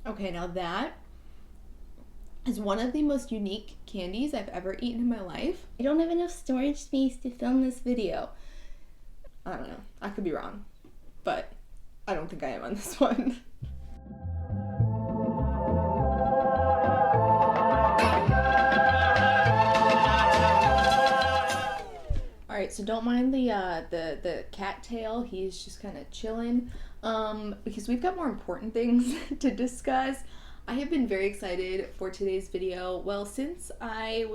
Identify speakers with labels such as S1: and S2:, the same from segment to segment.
S1: Okay, now that is one of the most unique candies I've ever eaten in my life. I don't have enough storage space to film this video. I don't know. I could be wrong, but I don't think I am on this one. All right, so don't mind the cat tail. He's just kind of chilling because we've got more important things to discuss. I have been very excited for today's video. Well, since actually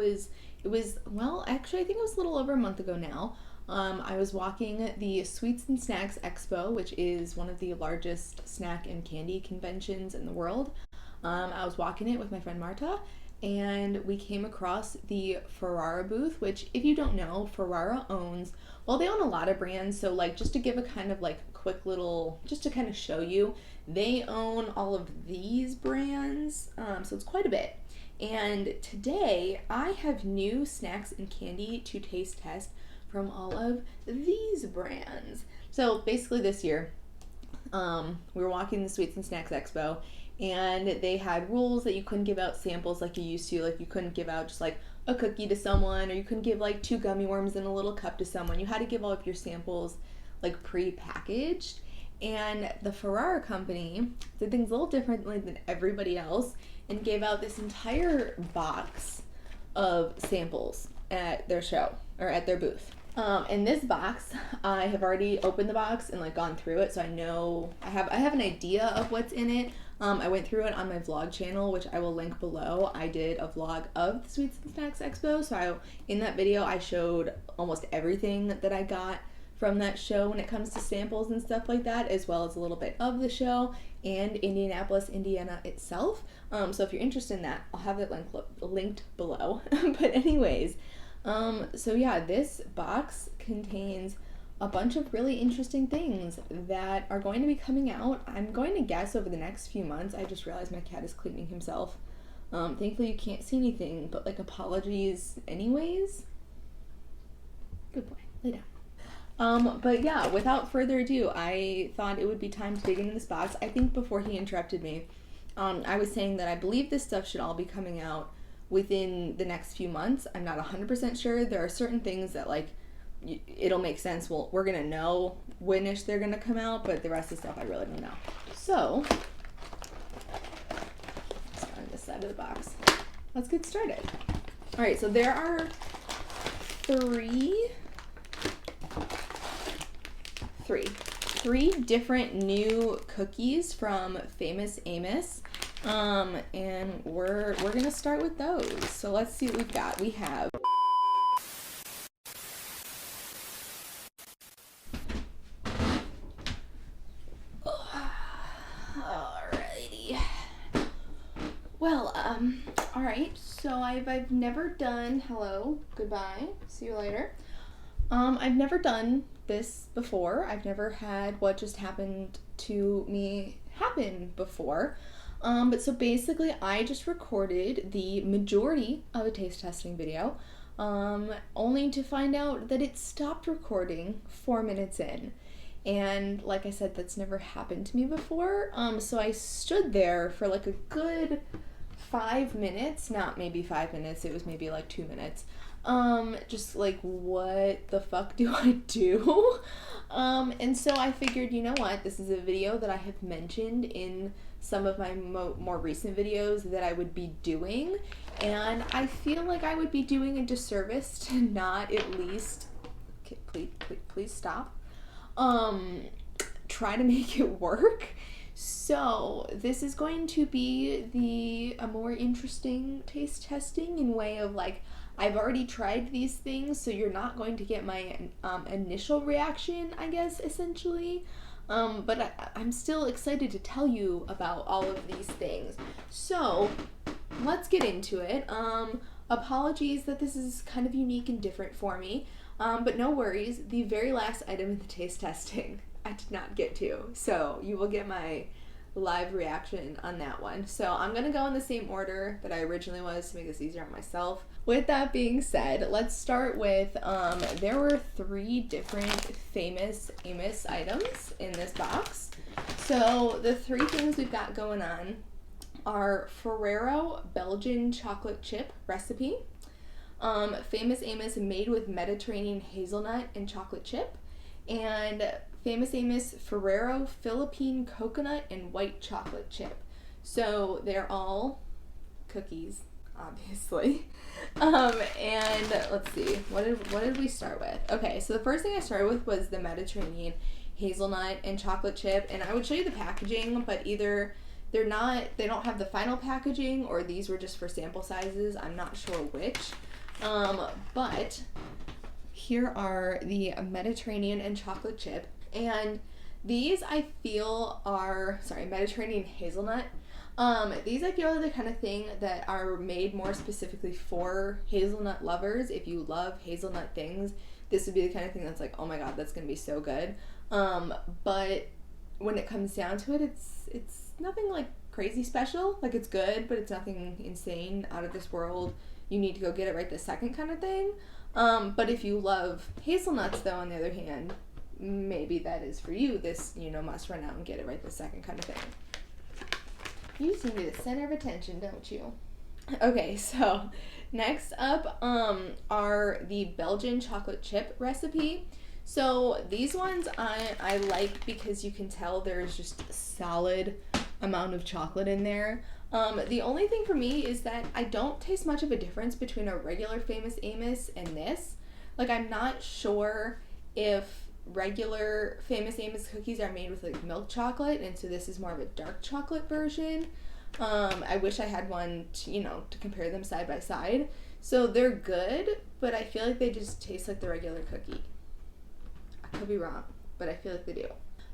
S1: I think it was a little over a month ago now. I was walking the Sweets and Snacks Expo, which is one of the largest snack and candy conventions in the world. I was walking it with my friend Marta, and we came across the Ferrara booth, which, if you don't know, Ferrara owns, well, they own a lot of brands, so like just to give a kind of like quick little, just to kind of show you, they own all of these brands, so it's quite a bit. And today I have new snacks and candy to taste test from all of these brands. So basically this year, we were walking the Sweets and Snacks Expo, and they had rules that you couldn't give out samples like you used to. Like you couldn't give out just like a cookie to someone, or you couldn't give like 2 gummy worms in a little cup to someone. You had to give all of your samples like pre-packaged. And the Ferrara company did things a little differently than everybody else and gave out this entire box of samples at their show, or at their booth. In this box, I have already opened the box and like gone through it, so I know I have an idea of what's in it. I went through it on my vlog channel, which I will link below. I did a vlog of the Sweets and Snacks Expo, so in that video I showed almost everything that I got from that show when it comes to samples and stuff like that, as well as a little bit of the show and Indianapolis, Indiana itself. So if you're interested in that, I'll have it linked below. But anyways, so yeah, this box contains a bunch of really interesting things that are going to be coming out. I'm going to guess over the next few months. I just realized my cat is cleaning himself. Thankfully you can't see anything, but like apologies anyways. Good boy, lay down. But yeah, without further ado, I thought it would be time to dig into this box. I think before he interrupted me, I was saying that I believe this stuff should all be coming out within the next few months. I'm not 100% sure. There are certain things that like it'll make sense. Well, we're gonna know when-ish they're gonna come out, but the rest of the stuff I really don't know. So let's start on this side of the box. Let's get started. All right, so there are three different new cookies from Famous Amos. And we're gonna start with those. So let's see what we've got. We have alrighty. Well, all right. So I've never done. Hello, goodbye. See you later. I've never done this before. I've never had what just happened to me happen before. But so basically I just recorded the majority of a taste testing video, only to find out that it stopped recording 4 minutes in. And like I said, that's never happened to me before. So I stood there for like a good 5 minutes, not maybe 5 minutes, it was maybe like 2 minutes. Just like, what the fuck do I do? And so I figured, you know what, this is a video that I have mentioned in some of my more recent videos that I would be doing, and I feel like I would be doing a disservice to not at least, okay, please stop, try to make it work. So this is going to be a more interesting taste testing in way of like, I've already tried these things, so you're not going to get my initial reaction, I guess, essentially. But I'm still excited to tell you about all of these things. So let's get into it. Apologies that this is kind of unique and different for me, but no worries. The very last item in the taste testing I did not get to, so you will get my live reaction on that one. So I'm gonna go in the same order that I originally was to make this easier on myself. With that being said, let's start with, there were 3 different Famous Amos items in this box. So the 3 things we've got going on are Ferrero Belgian chocolate chip recipe, Famous Amos made with Mediterranean hazelnut and chocolate chip, and Famous Amos Ferrero Philippine coconut and white chocolate chip. So they're all cookies, obviously. And let's see, what did we start with? Okay, so the first thing I started with was the Mediterranean hazelnut and chocolate chip, and I would show you the packaging, but either they don't have the final packaging, or these were just for sample sizes. I'm not sure which. But here are the Mediterranean and chocolate chip, and these I feel are, Mediterranean hazelnut. These I feel are the kind of thing that are made more specifically for hazelnut lovers. If you love hazelnut things, this would be the kind of thing that's like, oh my god, that's gonna be so good. But when it comes down to it, it's nothing like crazy special. Like, it's good, but it's nothing insane, out of this world, you need to go get it right this second kind of thing. But if you love hazelnuts, though, on the other hand, maybe that is for you. This, must run out and get it right this second kind of thing. You seem to be the center of attention, don't you? Okay, so next up are the Belgian chocolate chip recipe. So these ones I like because you can tell there's just a solid amount of chocolate in there. The only thing for me is that I don't taste much of a difference between a regular Famous Amos and this. Like, I'm not sure if regular Famous Amos cookies are made with like milk chocolate, and so this is more of a dark chocolate version. I wish I had one to compare them side by side. So they're good, but I feel like they just taste like the regular cookie. I could be wrong, but I feel like they do.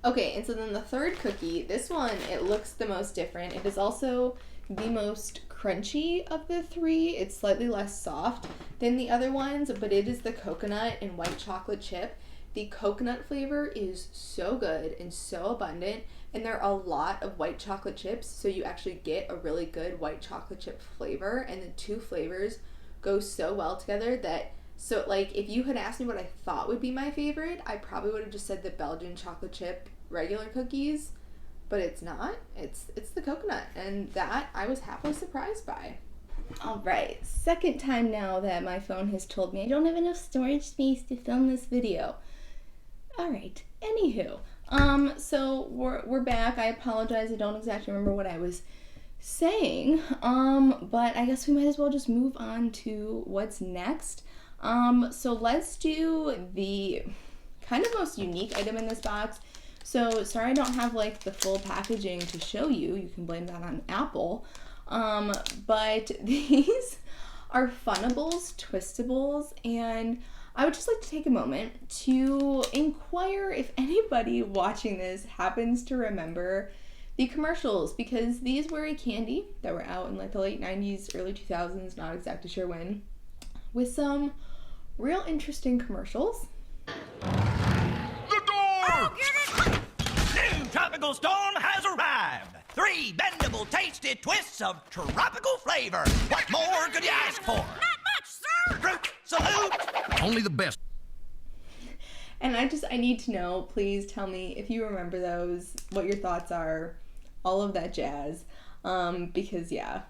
S1: Okay, and so then the third cookie, this one, it looks the most different. It is also the most crunchy of the three. It's slightly less soft than the other ones, but it is the coconut and white chocolate chip. The coconut flavor is so good and so abundant, and there are a lot of white chocolate chips, so you actually get a really good white chocolate chip flavor, and the two flavors go so well together that, so like, if you had asked me what I thought would be my favorite, I probably would have just said the Belgian chocolate chip regular cookies, but it's not. It's the coconut, and that I was happily surprised by. All right, second time now that my phone has told me I don't have enough storage space to film this video. All right, anywho, so we're back. I apologize, I don't exactly remember what I was saying, but I guess we might as well just move on to what's next. So let's do the kind of most unique item in this box. So sorry I don't have like the full packaging to show you. You can blame that on Apple. But these are Funnables Twistables, and I would just like to take a moment to inquire if anybody watching this happens to remember the commercials, because these were a candy that were out in like the late 90s, early 2000s, not exactly sure when, with some real interesting commercials.
S2: The door! Oh, get it! New tropical storm has arrived. 3 bendable, tasty twists of tropical flavor. What more could you ask for? Not much, sir! Fruit salute! Only the best.
S1: And I need to know, please tell me if you remember those, what your thoughts are, all of that jazz. Because yeah.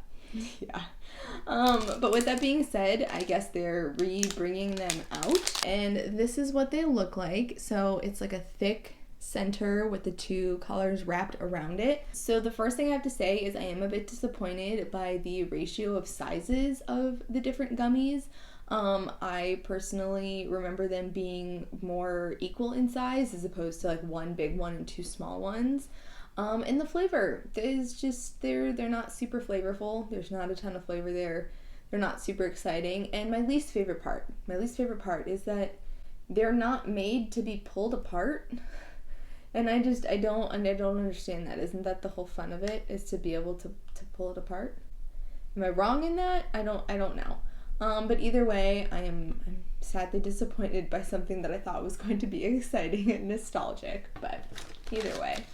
S1: But with that being said, I guess they're bringing them out, and this is what they look like. So it's like a thick center with the two colors wrapped around it. So the first thing I have to say is I am a bit disappointed by the ratio of sizes of the different gummies. I personally remember them being more equal in size as opposed to like one big one and 2 small ones. And the flavor is just, they're not super flavorful. There's not a ton of flavor there. They're not super exciting. And my least favorite part is that they're not made to be pulled apart. And I don't understand that. Isn't that the whole fun of it, is to be able to pull it apart? Am I wrong in that? I don't know. But either way, I'm sadly disappointed by something that I thought was going to be exciting and nostalgic, but either way.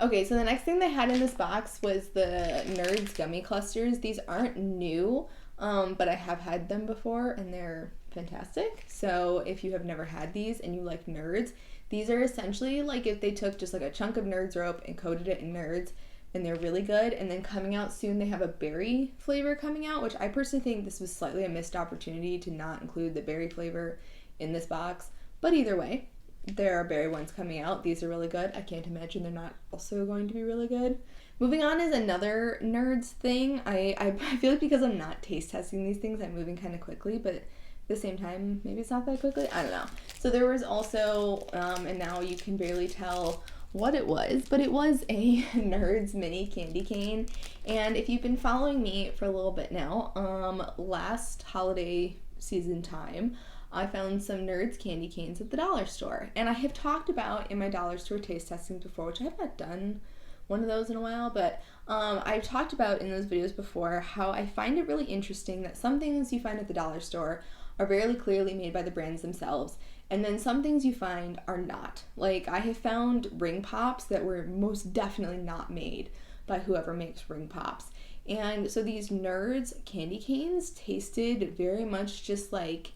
S1: Okay, so the next thing they had in this box was the Nerds gummy clusters. These aren't new, but I have had them before, and they're fantastic. So if you have never had these and you like Nerds, these are essentially like if they took just like a chunk of Nerds rope and coated it in Nerds, and they're really good. And then coming out soon, they have a berry flavor coming out, which I personally think this was slightly a missed opportunity to not include the berry flavor in this box. But either way, there are berry ones coming out. These are really good. I can't imagine they're not also going to be really good. Moving on is another Nerds thing. I feel like because I'm not taste testing these things, I'm moving kind of quickly, but at the same time, maybe it's not that quickly. I don't know. So there was also, and now you can barely tell what it was, but it was a Nerds mini candy cane. And if you've been following me for a little bit now, last holiday season time, I found some Nerds candy canes at the dollar store. And I have talked about in my dollar store taste testing before, which I have not done one of those in a while, but I've talked about in those videos before how I find it really interesting that some things you find at the dollar store are very clearly made by the brands themselves, and then some things you find are not. Like, I have found ring pops that were most definitely not made by whoever makes ring pops. And so these Nerds candy canes tasted very much just like,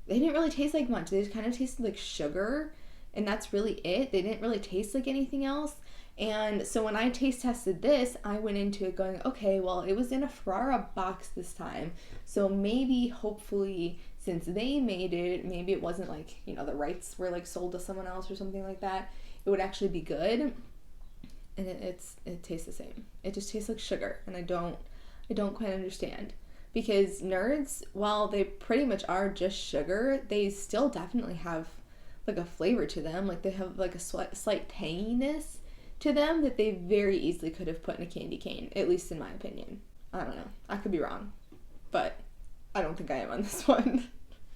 S1: they didn't really taste like much. They just kind of tasted like sugar, and that's really it. They didn't really taste like anything else. And so when I taste tested this, I went into it going, okay, well, it was in a Ferrara box this time. So maybe, hopefully, since they made it, maybe it wasn't like, you know, the rights were like sold to someone else or something like that. It would actually be good. And it tastes the same. It just tastes like sugar. And I don't quite understand. Because Nerds, while they pretty much are just sugar, they still definitely have like a flavor to them. Like, they have like a slight tanginess to them that they very easily could have put in a candy cane, at least in my opinion. I don't know. I could be wrong, but I don't think I am on this one.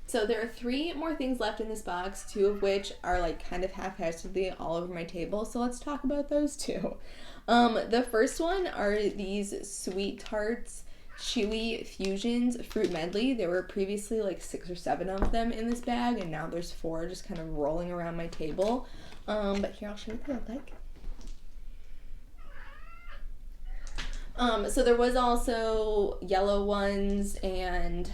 S1: So there are 3 more things left in this box, 2 of which are like kind of haphazardly all over my table. So let's talk about those 2. The first one are these Sweet Tarts Chewy Fusions Fruit Medley. There were previously like 6 or 7 of them in this bag, and now there's 4 just kind of rolling around my table. But here, I'll show you what they look like. So there was also yellow ones, and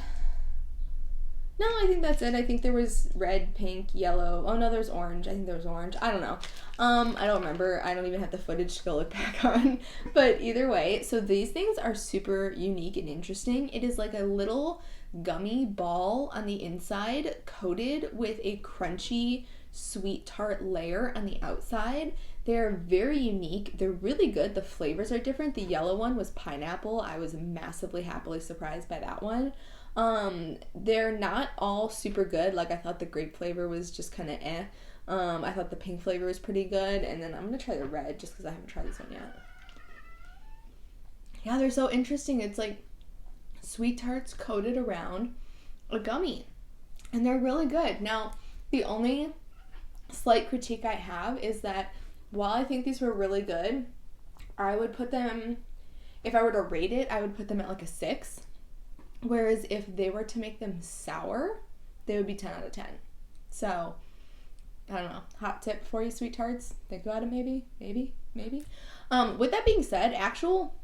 S1: no, I think that's it. I think there was red, pink, yellow. Oh no, there's orange. I think there was orange. I don't know. I don't remember. I don't even have the footage to go look back on. But either way, so these things are super unique and interesting. It is like a little gummy ball on the inside coated with a crunchy sweet tart layer on the outside. They're very unique. They're really good. The flavors are different. The yellow one was pineapple. I was massively happily surprised by that one. They're not all super good. Like, I thought the grape flavor was just kind of eh. I thought the pink flavor was pretty good. And then I'm going to try the red just because I haven't tried this one yet. Yeah, they're so interesting. It's like Sweet Tarts coated around a gummy. And they're really good. Now, the only slight critique I have is that while I think these were really good, I would put them, if I were to rate it, I would put them at like a 6. Whereas if they were to make them sour, they would be 10 out of 10. So, I don't know. Hot tip for you, Sweet Tarts. Think about it maybe. With that being said, actual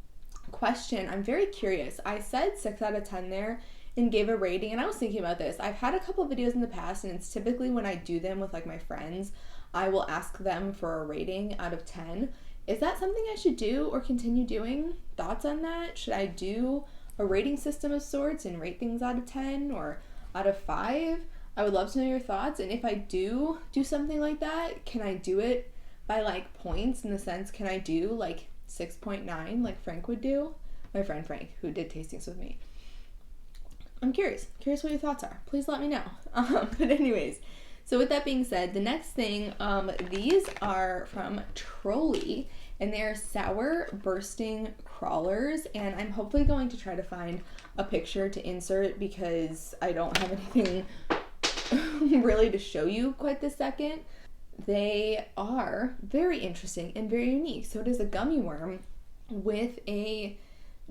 S1: question, I'm very curious. I said 6 out of 10 there and gave a rating, and I was thinking about this. I've had a couple of videos in the past, and it's typically when I do them with like my friends, I will ask them for a rating out of 10. Is that something I should do or continue doing? Thoughts on that? Should I do a rating system of sorts and rate things out of 10 or out of 5? I would love to know your thoughts. And if I do something like that, can I do it by like points, in the sense, can I do like 6.9 like Frank would do? My friend Frank, who did tastings with me. I'm curious what your thoughts are. Please let me know. But anyways, so with that being said, the next thing, these are from Trolli, and they're sour bursting crawlers, and I'm hopefully going to try to find a picture to insert because I don't have anything really to show you quite this second. They are very interesting and very unique. So it is a gummy worm with a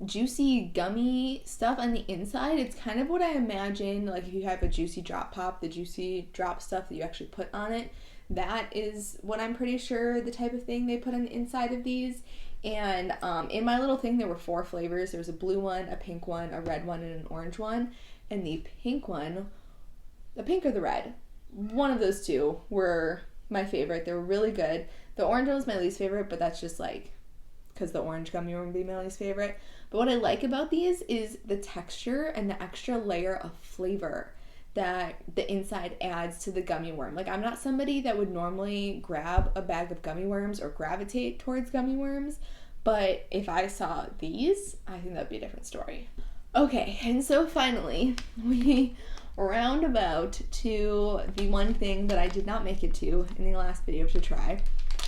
S1: juicy gummy stuff on the inside. It's kind of what I imagine, like if you have a juicy drop pop, the juicy drop stuff that you actually put on it, that is what I'm pretty sure the type of thing they put on the inside of these. And in my little thing there were 4 flavors. There was a blue one, a pink one, a red one, and an orange one. And the pink or the red, one of those 2 were my favorite. They were really good. The orange one was my least favorite, but that's just like because the orange gummy worm would be my least favorite. But what I like about these is the texture and the extra layer of flavor that the inside adds to the gummy worm. Like, I'm not somebody that would normally grab a bag of gummy worms or gravitate towards gummy worms, but if I saw these, I think that'd be a different story. Okay, and so finally, we round about to the one thing that I did not make it to in the last video to try,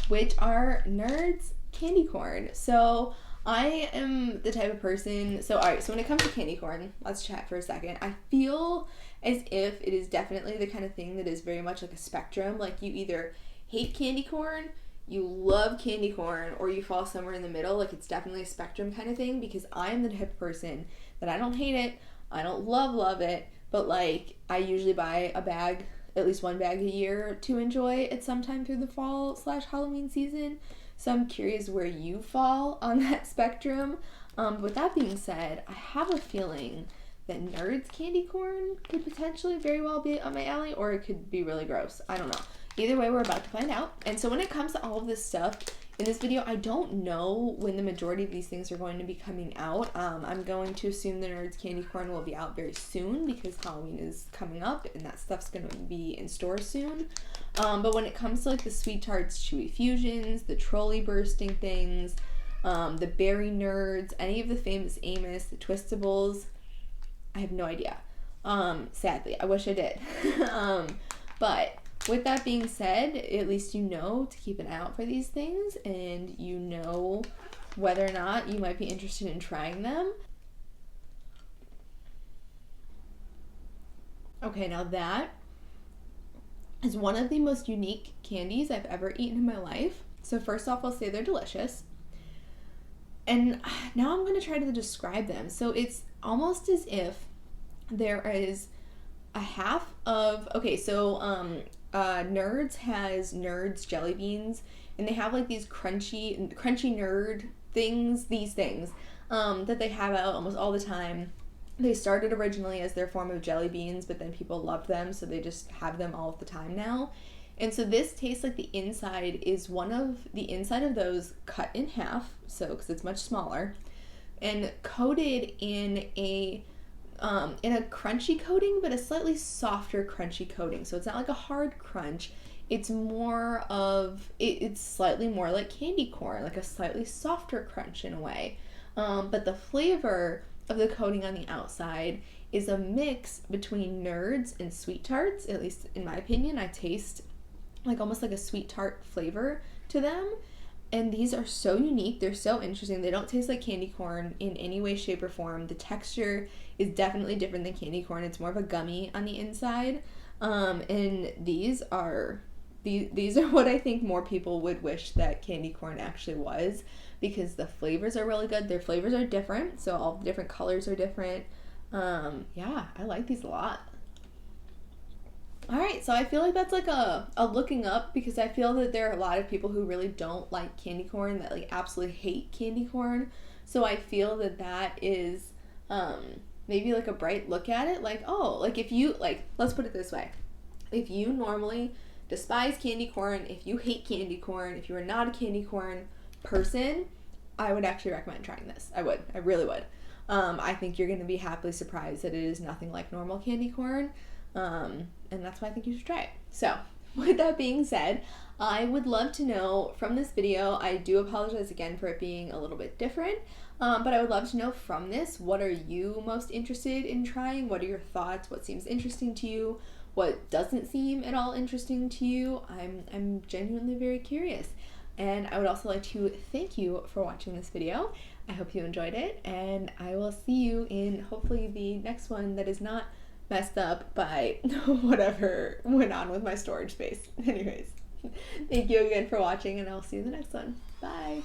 S1: which are Nerds candy corn. So I am the type of person, so alright, so when it comes to candy corn, let's chat for a second. I feel as if it is definitely the kind of thing that is very much like a spectrum. Like, you either hate candy corn, you love candy corn, or you fall somewhere in the middle. Like, it's definitely a spectrum kind of thing, because I'm the type of person that I don't hate it, I don't love it, but like, I usually buy a bag, at least one bag a year to enjoy at some time through the fall/Halloween season. So I'm curious where you fall on that spectrum. With that being said, I have a feeling that Nerds candy corn could potentially very well be on my alley, or it could be really gross. I don't know. Either way, we're about to find out. And so when it comes to all of this stuff in this video, I don't know when the majority of these things are going to be coming out. I'm going to assume the Nerds candy corn will be out very soon, because Halloween is coming up and that stuff's going to be in stores soon. But when it comes to like the Sweet Tarts Chewy Fusions, the Trolli bursting things, the Berry Nerds, any of the famous Amos, the Twistables, I have no idea. Sadly, I wish I did. But with that being said, at least you know to keep an eye out for these things, and you know whether or not you might be interested in trying them. Okay, now that is one of the most unique candies I've ever eaten in my life. So first off, I'll say they're delicious. And now I'm going to try to describe them. So it's almost as if there is a half of, okay, so Nerds has Nerds jelly beans, and they have like these crunchy nerd things, that they have out almost all the time. They started originally as their form of jelly beans, but then people loved them, so they just have them all of the time now. And so this tastes like the inside is one of the inside of those cut in half, so because it's much smaller, and coated in a crunchy coating, but a slightly softer crunchy coating. So it's not like a hard crunch. It's more of, it's slightly more like candy corn, like a slightly softer crunch in a way. But the flavor of the coating on the outside is a mix between Nerds and Sweet Tarts. At least in my opinion, I taste like almost like a sweet tart flavor to them. And these are so unique. They're so interesting. They don't taste like candy corn in any way, shape, or form. The texture is definitely different than candy corn. It's more of a gummy on the inside. And these are what I think more people would wish that candy corn actually was, because the flavors are really good. Their flavors are different, so all the different colors are different. Yeah, I like these a lot. Alright, so I feel like that's like a looking up, because I feel that there are a lot of people who really don't like candy corn, that like absolutely hate candy corn. So I feel that that is maybe like a bright look at it. Like, oh, like if you, like, let's put it this way. If you normally despise candy corn, if you hate candy corn, if you are not a candy corn person, I would actually recommend trying this. I really would. I think you're going to be happily surprised that it is nothing like normal candy corn. And that's why I think you should try it. So, with that being said, I would love to know from this video, I do apologize again for it being a little bit different, but I would love to know from this, what are you most interested in trying? What are your thoughts? What seems interesting to you? What doesn't seem at all interesting to you? I'm genuinely very curious. And I would also like to thank you for watching this video. I hope you enjoyed it, and I will see you in hopefully the next one that is not messed up by whatever went on with my storage space. Anyways, thank you again for watching, and I'll see you in the next one. Bye.